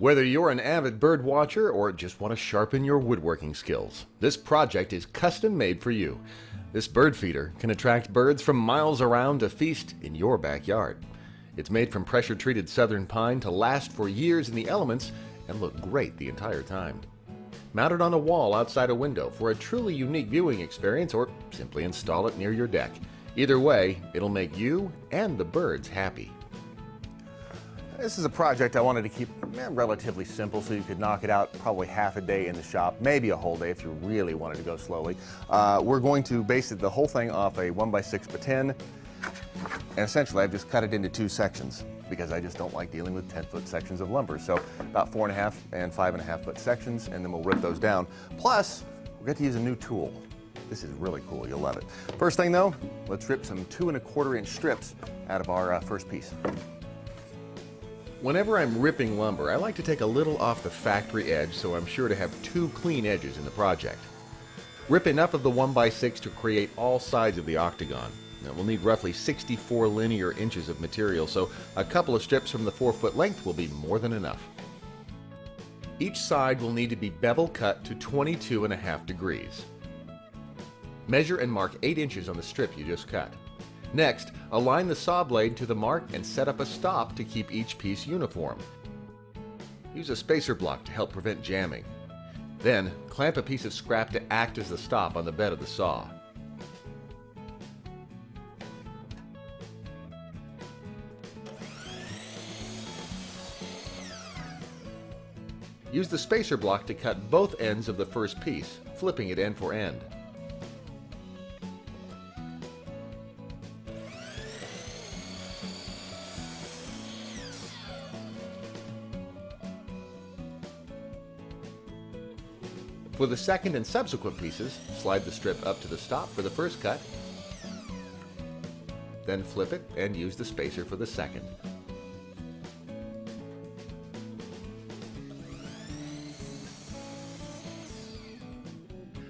Whether you're an avid bird watcher or just want to sharpen your woodworking skills, this project is custom made for you. This bird feeder can attract birds from miles around to feast in your backyard. It's made from pressure-treated southern pine to last for years in the elements and look great the entire time. Mount it on a wall outside a window for a truly unique viewing experience, or simply install it near your deck. Either way, it'll make you and the birds happy. This is a project I wanted to keep relatively simple so you could knock it out probably half a day in the shop, maybe a whole day if you really wanted to go slowly. We're going to base the whole thing off a 1x6x10, and essentially I've just cut it into two sections because I just don't like dealing with 10-foot sections of lumber. So about 4.5 and 5.5-foot sections, and then we'll rip those down. Plus, we'll get to use a new tool. This is really cool, you'll love it. First thing though, let's rip some 2¼ inch strips out of our first piece. Whenever I'm ripping lumber, I like to take a little off the factory edge so I'm sure to have two clean edges in the project. Rip enough of the 1x6 to create all sides of the octagon. Now, we'll need roughly 64 linear inches of material, so a couple of strips from the 4-foot length will be more than enough. Each side will need to be bevel cut to 22.5 degrees. Measure and mark 8 inches on the strip you just cut. Next, align the saw blade to the mark and set up a stop to keep each piece uniform. Use a spacer block to help prevent jamming. Then, clamp a piece of scrap to act as the stop on the bed of the saw. Use the spacer block to cut both ends of the first piece, flipping it end for end. For the second and subsequent pieces, slide the strip up to the stop for the first cut, then flip it and use the spacer for the second.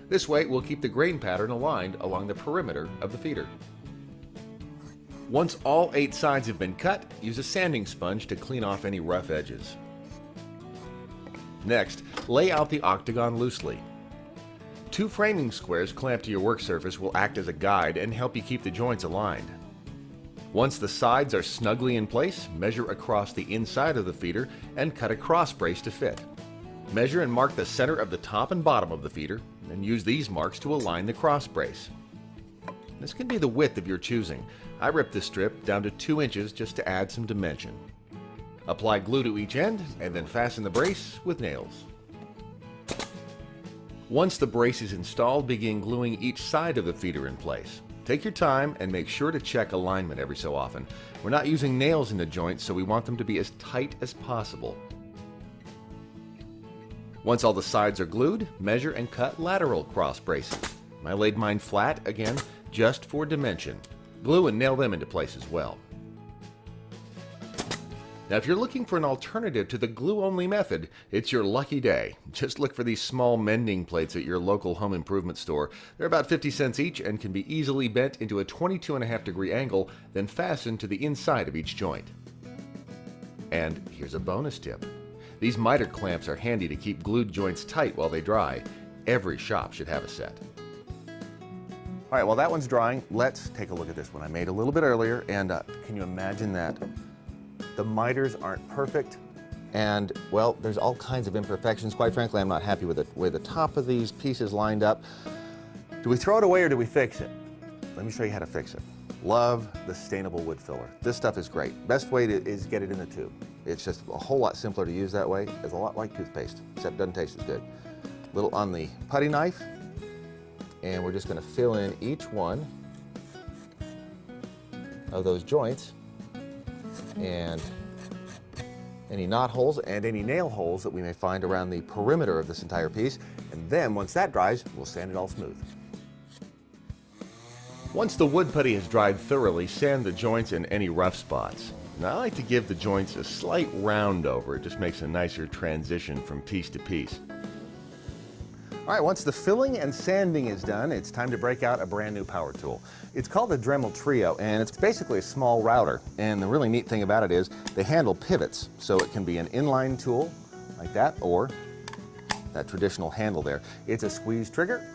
This way, we'll keep the grain pattern aligned along the perimeter of the feeder. Once all 8 sides have been cut, use a sanding sponge to clean off any rough edges. Next, lay out the octagon loosely. 2 framing squares clamped to your work surface will act as a guide and help you keep the joints aligned. Once the sides are snugly in place, measure across the inside of the feeder and cut a cross brace to fit. Measure and mark the center of the top and bottom of the feeder, and use these marks to align the cross brace. This can be the width of your choosing. I ripped this strip down to 2 inches just to add some dimension. Apply glue to each end and then fasten the brace with nails. Once the brace is installed, begin gluing each side of the feeder in place. Take your time and make sure to check alignment every so often. We're not using nails in the joints, so we want them to be as tight as possible. Once all the sides are glued, measure and cut lateral cross braces. I laid mine flat, again, just for dimension. Glue and nail them into place as well. Now, if you're looking for an alternative to the glue-only method, it's your lucky day. Just look for these small mending plates at your local home improvement store. They're about 50 cents each and can be easily bent into a 22.5 degree angle, then fastened to the inside of each joint. And here's a bonus tip. These miter clamps are handy to keep glued joints tight while they dry. Every shop should have a set. All right, while that one's drying, let's take a look at this one I made a little bit earlier, and can you imagine that? The miters aren't perfect, and well, there's all kinds of imperfections. Quite frankly, I'm not happy with the way the top of these pieces lined up. Do we throw it away or do we fix it? Let me show you how to fix it. Love the stainable wood filler. This stuff is great. Best way is get it in the tube. It's just a whole lot simpler to use that way. It's a lot like toothpaste, except it doesn't taste as good. A little on the putty knife, and we're just going to fill in each one of those joints, and any knot holes and any nail holes that we may find around the perimeter of this entire piece. And then once that dries, we'll sand it all smooth. Once the wood putty has dried thoroughly, sand the joints and any rough spots. Now, I like to give the joints a slight round over. It just makes a nicer transition from piece to piece. All right, once the filling and sanding is done, it's time to break out a brand new power tool. It's called the Dremel Trio, and it's basically a small router. And the really neat thing about it is they handle pivots, so it can be an inline tool like that, or that traditional handle there. It's a squeeze trigger.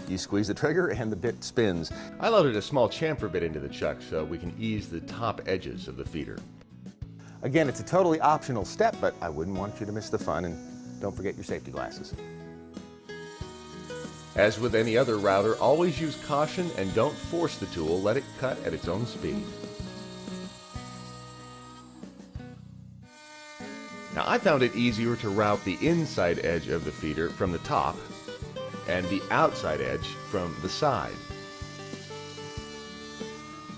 You squeeze the trigger and the bit spins. I loaded a small chamfer bit into the chuck so we can ease the top edges of the feeder. Again, it's a totally optional step, but I wouldn't want you to miss the fun, and don't forget your safety glasses. As with any other router, always use caution and don't force the tool. Let it cut at its own speed. Now, I found it easier to route the inside edge of the feeder from the top and the outside edge from the side.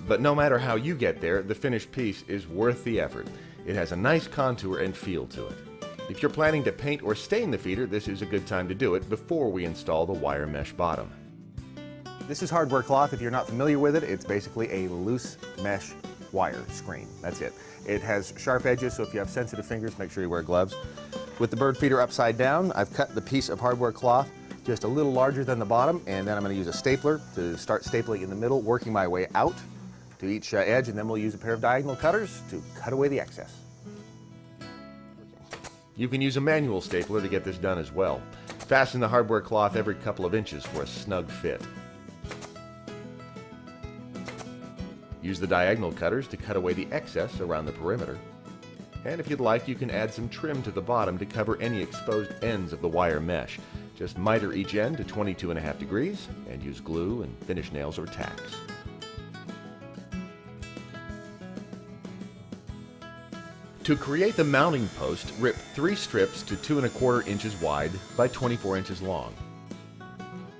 But no matter how you get there, the finished piece is worth the effort. It has a nice contour and feel to it. If you're planning to paint or stain the feeder, this is a good time to do it before we install the wire mesh bottom. This is hardware cloth. If you're not familiar with it, it's basically a loose mesh wire screen. That's it. It has sharp edges, so if you have sensitive fingers, make sure you wear gloves. With the bird feeder upside down, I've cut the piece of hardware cloth just a little larger than the bottom, and then I'm going to use a stapler to start stapling in the middle, working my way out to each edge, and then we'll use a pair of diagonal cutters to cut away the excess. You can use a manual stapler to get this done as well. Fasten the hardware cloth every couple of inches for a snug fit. Use the diagonal cutters to cut away the excess around the perimeter. And if you'd like, you can add some trim to the bottom to cover any exposed ends of the wire mesh. Just miter each end to 22.5 degrees and use glue and finish nails or tacks. To create the mounting post, rip 3 strips to 2¼ inches wide by 24 inches long.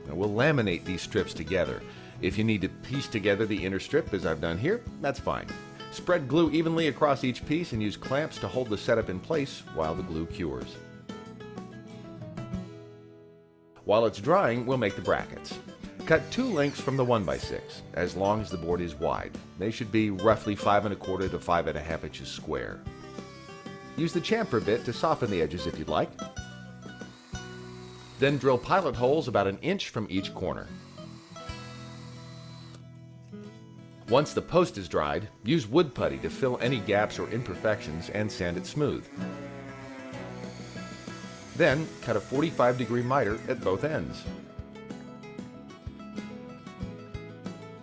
Now we'll laminate these strips together. If you need to piece together the inner strip, as I've done here, that's fine. Spread glue evenly across each piece and use clamps to hold the setup in place while the glue cures. While it's drying, we'll make the brackets. Cut 2 lengths from the 1x6, as long as the board is wide. They should be roughly 5¼ to 5½ inches square. Use the chamfer bit to soften the edges if you'd like. Then drill pilot holes about 1 inch from each corner. Once the post is dried, use wood putty to fill any gaps or imperfections and sand it smooth. Then cut a 45-degree miter at both ends.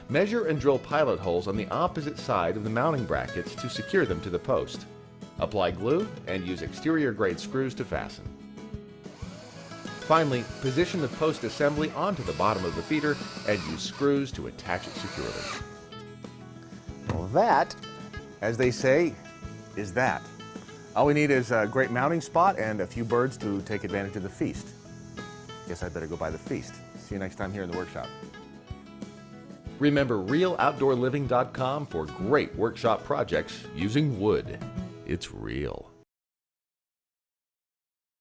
Measure and drill pilot holes on the opposite side of the mounting brackets to secure them to the post. Apply glue and use exterior grade screws to fasten. Finally, position the post assembly onto the bottom of the feeder and use screws to attach it securely. Well, that, as they say, is that. All we need is a great mounting spot and a few birds to take advantage of the feast. Guess I'd better go buy the feast. See you next time here in the workshop. Remember RealOutdoorLiving.com for great workshop projects using wood. It's real.